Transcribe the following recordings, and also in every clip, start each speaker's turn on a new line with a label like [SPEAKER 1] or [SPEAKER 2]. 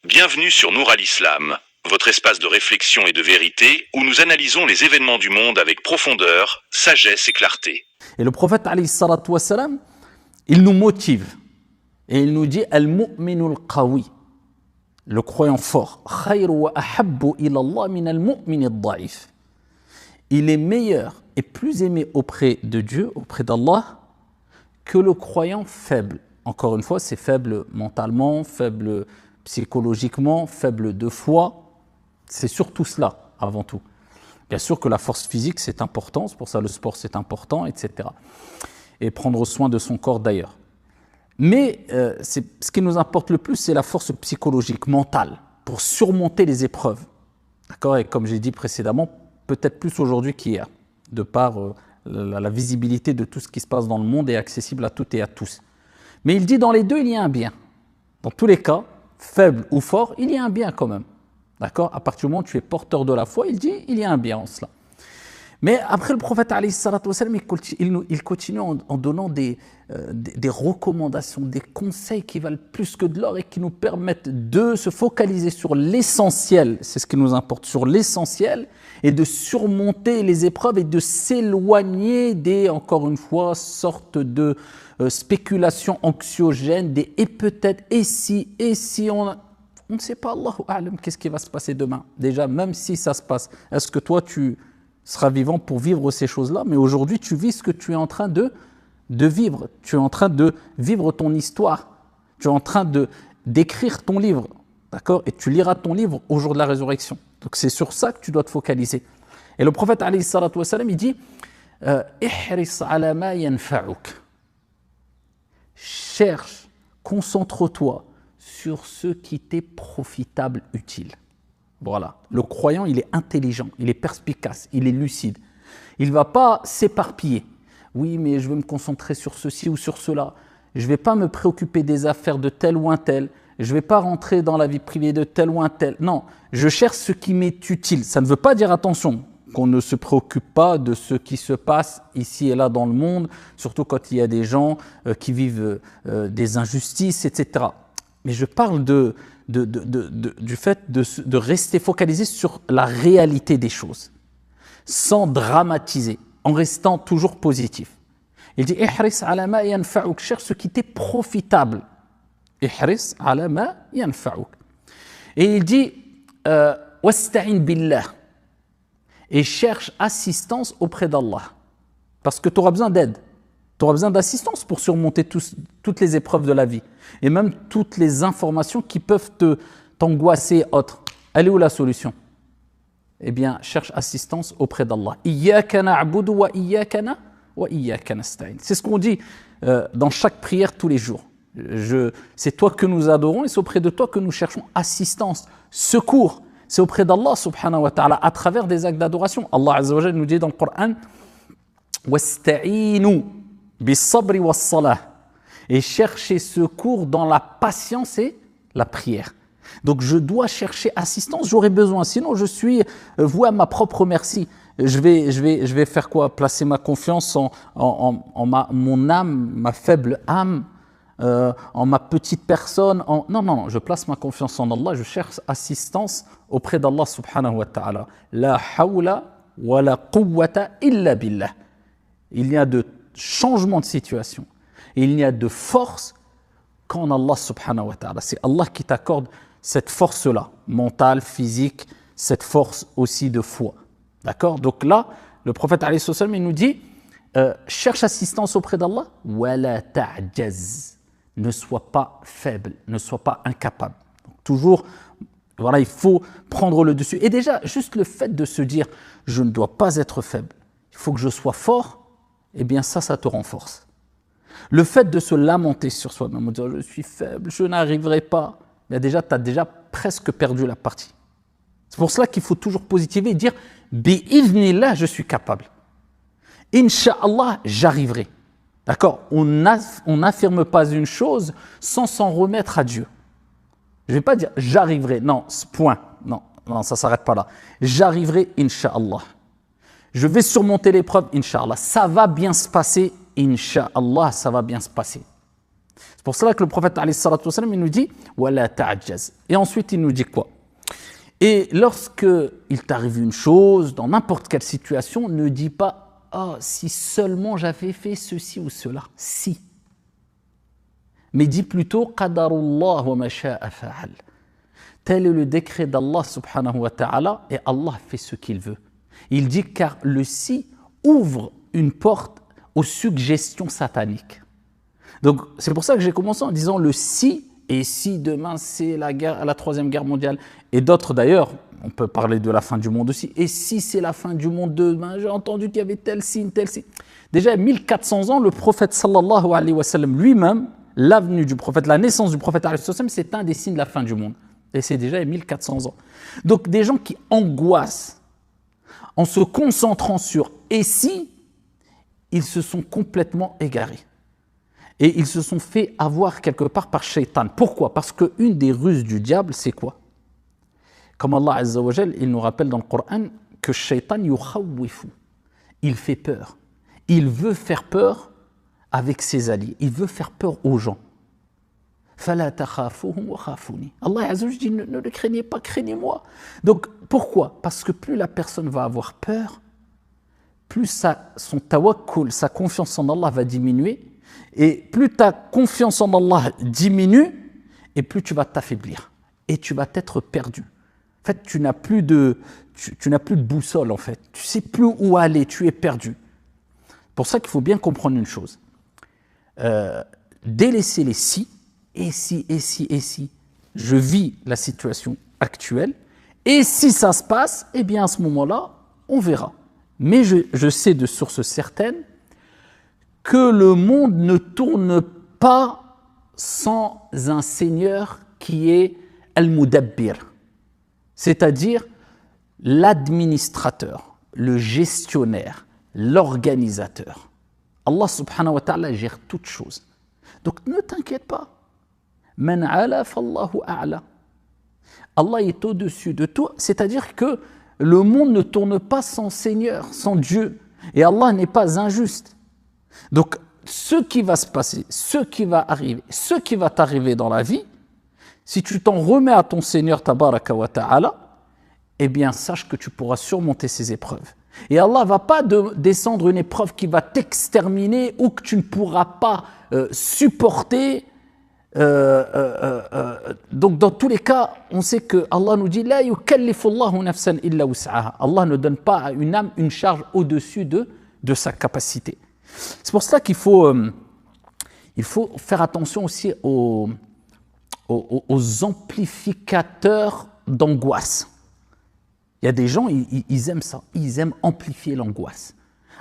[SPEAKER 1] Bienvenue sur Nour al-Islam, votre espace de réflexion et de vérité où nous analysons les événements du monde avec profondeur, sagesse et clarté.
[SPEAKER 2] Et le prophète alayhi salatu wassalam, il nous motive et il nous dit al-mu'minul qawi, le croyant fort, khayru wa ahabbu ila Allah min al-mu'min ad-da'if. Il est meilleur et plus aimé auprès de Dieu, auprès d'Allah, que le croyant faible. Encore une fois, c'est faible mentalement, faible psychologiquement, faible de foi. C'est surtout cela, avant tout. Bien sûr que la force physique, c'est important, c'est pour ça le sport, c'est important, etc. Et prendre soin de son corps d'ailleurs. Mais ce qui nous importe le plus, c'est la force psychologique, mentale, pour surmonter les épreuves. D'accord ? Et comme j'ai dit précédemment, peut-être plus aujourd'hui qu'hier, de par la visibilité de tout ce qui se passe dans le monde est accessible à toutes et à tous. Mais il dit dans les deux, il y a un bien. Dans tous les cas, faible ou fort, il y a un bien quand même. D'accord ? À partir du moment où tu es porteur de la foi, il dit il y a un bien en cela. Mais après le prophète alayhi salatu wassalam, il continue en donnant des recommandations, des conseils qui valent plus que de l'or et qui nous permettent de se focaliser sur l'essentiel, c'est ce qui nous importe, sur l'essentiel, et de surmonter les épreuves et de s'éloigner des, encore une fois, sortes de spéculations anxiogènes, des et peut-être, et si, on ne sait pas, Allahu a'lam, qu'est-ce qui va se passer demain. Déjà, même si ça se passe, est-ce que toi tu seras vivant pour vivre ces choses-là? Mais aujourd'hui, tu vis ce que tu es en train de vivre. Tu es en train de vivre ton histoire. Tu es en train d'écrire ton livre. D'accord? Et tu liras ton livre au jour de la résurrection. Donc c'est sur ça que tu dois te focaliser. Et le prophète alayhi salatu wassalam, il dit ihris ala ma yanfa'uk. Cherche, concentre-toi sur ce qui t'est profitable, utile. Voilà. Le croyant, il est intelligent, il est perspicace, il est lucide. Il ne va pas s'éparpiller. Oui, mais je veux me concentrer sur ceci ou sur cela. Je ne vais pas me préoccuper des affaires de tel ou un tel. Je ne vais pas rentrer dans la vie privée de tel ou un tel. Non, je cherche ce qui m'est utile. Ça ne veut pas dire, attention, qu'on ne se préoccupe pas de ce qui se passe ici et là dans le monde, surtout quand il y a des gens qui vivent des injustices, etc. Mais je parle du fait de rester focalisé sur la réalité des choses, sans dramatiser, en restant toujours positif. Il dit ihris ala ma yanfa'uk, cherche ce qui t'est profitable. Ihris ala ma yanfa'uk. Et il dit wasta'in billah, et cherche assistance auprès d'Allah, parce que tu auras besoin d'aide. Tu auras besoin d'assistance pour surmonter toutes les épreuves de la vie et même toutes les informations qui peuvent t'angoisser autres. Elle est où la solution? Eh bien, cherche assistance auprès d'Allah. Iyyaka na'budu wa iyyaka nasta'in. C'est ce qu'on dit dans chaque prière tous les jours. C'est toi que nous adorons et c'est auprès de toi que nous cherchons assistance, secours. C'est auprès d'Allah subhanahu wa ta'ala à travers des actes d'adoration. Allah azza wa jalla nous dit dans le Coran wasta'inu bis-sabri was-salah, et chercher secours dans la patience et la prière. Donc je dois chercher assistance, j'aurai besoin, sinon je suis voué à ma propre merci. Je vais faire quoi? Placer ma confiance en mon âme, ma faible âme, en ma petite personne. Non, je place ma confiance en Allah, je cherche assistance auprès d'Allah subhanahu wa ta'ala. La hawla wa la quwwata illa billah. Il y a de changement de situation. Et il n'y a de force qu'en Allah subhanahu wa ta'ala. C'est Allah qui t'accorde cette force-là, mentale, physique, cette force aussi de foi. D'accord? Donc là, le prophète alayhi salam, il nous dit cherche assistance auprès d'Allah, wala ta'jaz. Ne sois pas faible, ne sois pas incapable. Donc, toujours, voilà, il faut prendre le dessus. Et déjà, juste le fait de se dire je ne dois pas être faible, il faut que je sois fort, eh bien ça te renforce. Le fait de se lamenter sur soi-même, de dire je suis faible, je n'arriverai pas, mais déjà tu as déjà presque perdu la partie. C'est pour cela qu'il faut toujours positiver et dire bi'idhnillah, je suis capable. Inch'Allah, j'arriverai. D'accord? On n'affirme pas une chose sans s'en remettre à Dieu. Je ne vais pas dire j'arriverai, non, point. Non, ça ne s'arrête pas là. J'arriverai, Inch'Allah. Je vais surmonter l'épreuve, Inch'Allah. Ça va bien se passer, Inch'Allah, ça va bien se passer. C'est pour cela que le prophète alayhi salatu wassalam, il nous dit « Wala ta'ajjaz ». Et ensuite, il nous dit quoi? Et lorsque il t'arrive une chose, dans n'importe quelle situation, ne dis pas « Ah, si seulement j'avais fait ceci ou cela ». Si. Mais dis plutôt « Qadarullah wa ma sha'a fa'al ». Tel est le décret d'Allah subhanahu wa ta'ala et Allah fait ce qu'il veut. Il dit car le si ouvre une porte aux suggestions sataniques. Donc c'est pour ça que j'ai commencé en disant le si, et si demain c'est la troisième guerre mondiale, et d'autres d'ailleurs, on peut parler de la fin du monde aussi, et si c'est la fin du monde demain, j'ai entendu qu'il y avait tel signe, tel signe. Déjà 1400 ans, le prophète sallallahu alayhi wa sallam lui-même, l'avenue du prophète, la naissance du prophète alayhi wa sallam, c'est un des signes de la fin du monde. Et c'est déjà il y a 1400 ans. Donc des gens qui angoissent en se concentrant sur « et si », ils se sont complètement égarés. Et ils se sont fait avoir quelque part par Shaitan. Pourquoi? Parce qu'une des ruses du diable, c'est quoi? Comme Allah Azza wa Jal, il nous rappelle dans le Coran que Shaitan yukhawwifu. Il fait peur. Il veut faire peur avec ses alliés. Il veut faire peur aux gens. Allah Azza wa Jal dit ne le craignez pas, craignez-moi. Donc pourquoi? Parce que plus la personne va avoir peur, plus son tawakkul, sa confiance en Allah va diminuer, et plus ta confiance en Allah diminue, et plus tu vas t'affaiblir, et tu vas être perdu. En fait, tu n'as plus de boussole, en fait. Tu ne sais plus où aller, tu es perdu. Pour ça qu'il faut bien comprendre une chose. Délaisser les si, et si, et si, et si, je vis la situation actuelle, et si ça se passe, eh bien à ce moment-là, on verra. Mais je sais de sources certaines que le monde ne tourne pas sans un Seigneur qui est Al-Mudabbir, c'est-à-dire l'administrateur, le gestionnaire, l'organisateur. Allah subhanahu wa ta'ala gère toutes choses. Donc ne t'inquiète pas. Man ala fallahu a'la. Allah est au-dessus de tout, c'est-à-dire que le monde ne tourne pas sans Seigneur, sans Dieu. Et Allah n'est pas injuste. Donc, ce qui va se passer, ce qui va arriver, ce qui va t'arriver dans la vie, si tu t'en remets à ton Seigneur tabaraka wa ta'ala, eh bien, sache que tu pourras surmonter ces épreuves. Et Allah ne va pas descendre une épreuve qui va t'exterminer ou que tu ne pourras pas supporter. Donc dans tous les cas, on sait que Allah nous dit la yukallifullahu nafsan illa wus'aha. Allah ne donne pas à une âme une charge au-dessus de sa capacité. C'est pour cela qu'il faut faire attention aussi aux amplificateurs d'angoisse. Il y a des gens, ils aiment ça, ils aiment amplifier l'angoisse.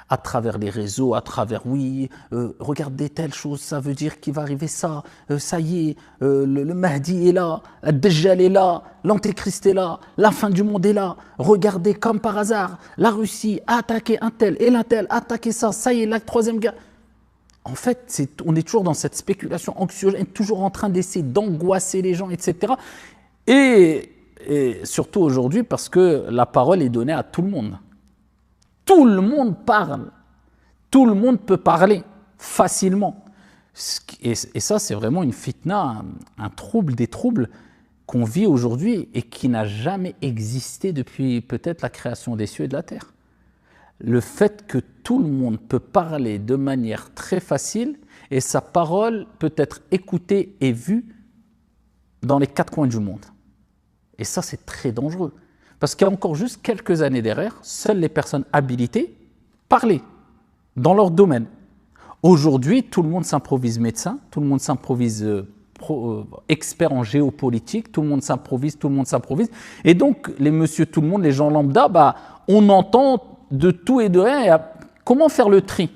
[SPEAKER 2] À travers les réseaux, à travers, regardez telle chose, ça veut dire qu'il va arriver ça, ça y est, le Mahdi est là, le Dajjal est là, l'Antéchrist est là, la fin du monde est là, regardez comme par hasard, la Russie a attaqué un tel et l'un tel a attaqué ça, ça y est, la troisième guerre. En fait, on est toujours dans cette spéculation anxiogène, toujours en train d'essayer d'angoisser les gens, etc. Et surtout aujourd'hui, parce que la parole est donnée à tout le monde. Tout le monde parle. Tout le monde peut parler facilement. Et ça, c'est vraiment une fitna, un trouble des troubles qu'on vit aujourd'hui et qui n'a jamais existé depuis peut-être la création des cieux et de la terre. Le fait que tout le monde peut parler de manière très facile et sa parole peut être écoutée et vue dans les quatre coins du monde. Et ça, c'est très dangereux. Parce qu'il y a encore juste quelques années derrière, seules les personnes habilitées parlaient dans leur domaine. Aujourd'hui, tout le monde s'improvise médecin, tout le monde s'improvise expert en géopolitique, tout le monde s'improvise. Et donc, les monsieur tout le monde, les gens lambda, on entend de tout et de rien. Et comment faire le tri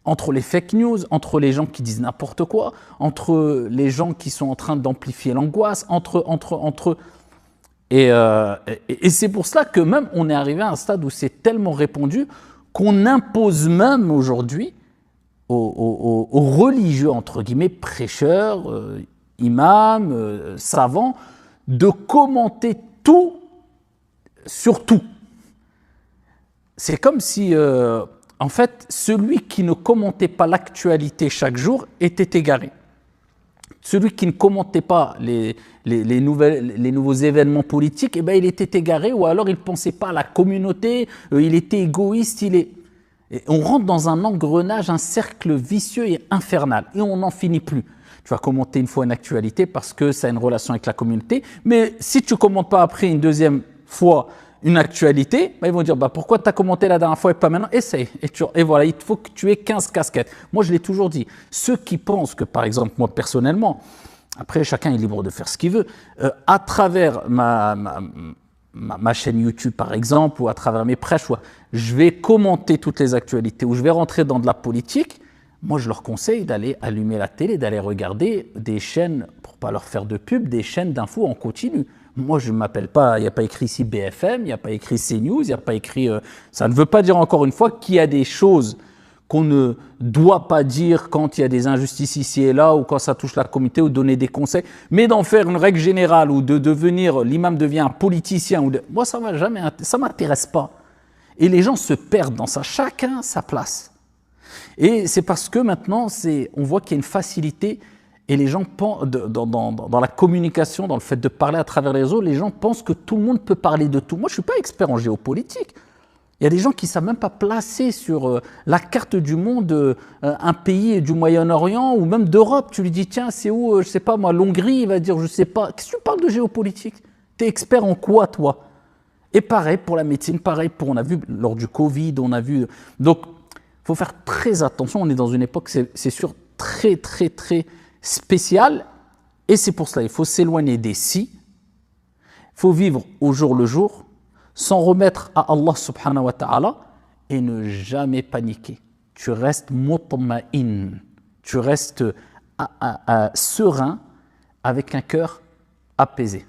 [SPEAKER 2] entre les fake news, entre les gens qui disent n'importe quoi, entre les gens qui sont en train d'amplifier l'angoisse, entre Et c'est pour cela que même on est arrivé à un stade où c'est tellement répandu qu'on impose même aujourd'hui aux religieux, entre guillemets, prêcheurs, imams, savants, de commenter tout sur tout. C'est comme si, en fait, celui qui ne commentait pas l'actualité chaque jour était égaré. Celui qui ne commentait pas les nouveaux événements politiques, eh ben, il était égaré, ou alors il ne pensait pas à la communauté, il était égoïste, et on rentre dans un engrenage, un cercle vicieux et infernal, et on n'en finit plus. Tu vas commenter une fois une actualité parce que ça a une relation avec la communauté, mais si tu ne commentes pas après une deuxième fois une actualité, bah ils vont dire pourquoi tu as commenté la dernière fois et pas maintenant, essaye. Et voilà, il faut que tu aies 15 casquettes. Moi, je l'ai toujours dit. Ceux qui pensent que, par exemple, moi personnellement, après chacun est libre de faire ce qu'il veut, à travers ma chaîne YouTube, par exemple, ou à travers mes prêches, je vais commenter toutes les actualités, ou je vais rentrer dans de la politique, moi, je leur conseille d'aller allumer la télé, d'aller regarder des chaînes, pour ne pas leur faire de pub, des chaînes d'infos en continu. Moi, je ne m'appelle pas, il n'y a pas écrit ici BFM, il n'y a pas écrit CNews, il n'y a pas écrit... ça ne veut pas dire encore une fois qu'il y a des choses qu'on ne doit pas dire quand il y a des injustices ici et là, ou quand ça touche la communauté, ou donner des conseils, mais d'en faire une règle générale, ou de devenir, l'imam devient un politicien, moi, ça ne m'intéresse pas. Et les gens se perdent dans ça, chacun sa place. Et c'est parce que maintenant, on voit qu'il y a une facilité. Et les gens pensent, dans la communication, dans le fait de parler à travers les réseaux, les gens pensent que tout le monde peut parler de tout. Moi, je ne suis pas expert en géopolitique. Il y a des gens qui ne savent même pas placer sur la carte du monde un pays du Moyen-Orient ou même d'Europe. Tu lui dis, tiens, c'est où, je ne sais pas moi, l'Hongrie, il va dire, je ne sais pas. Qu'est-ce que tu parles de géopolitique? Tu es expert en quoi, toi? Et pareil pour la médecine, pareil on a vu lors du Covid, on a vu... Donc, il faut faire très attention. On est dans une époque, c'est sûr, très, très, très... spécial, et c'est pour cela il faut s'éloigner des si, il faut vivre au jour le jour, s'en remettre à Allah subhanahu wa ta'ala, et ne jamais paniquer. Tu restes mutma'in, tu restes serein, avec un cœur apaisé.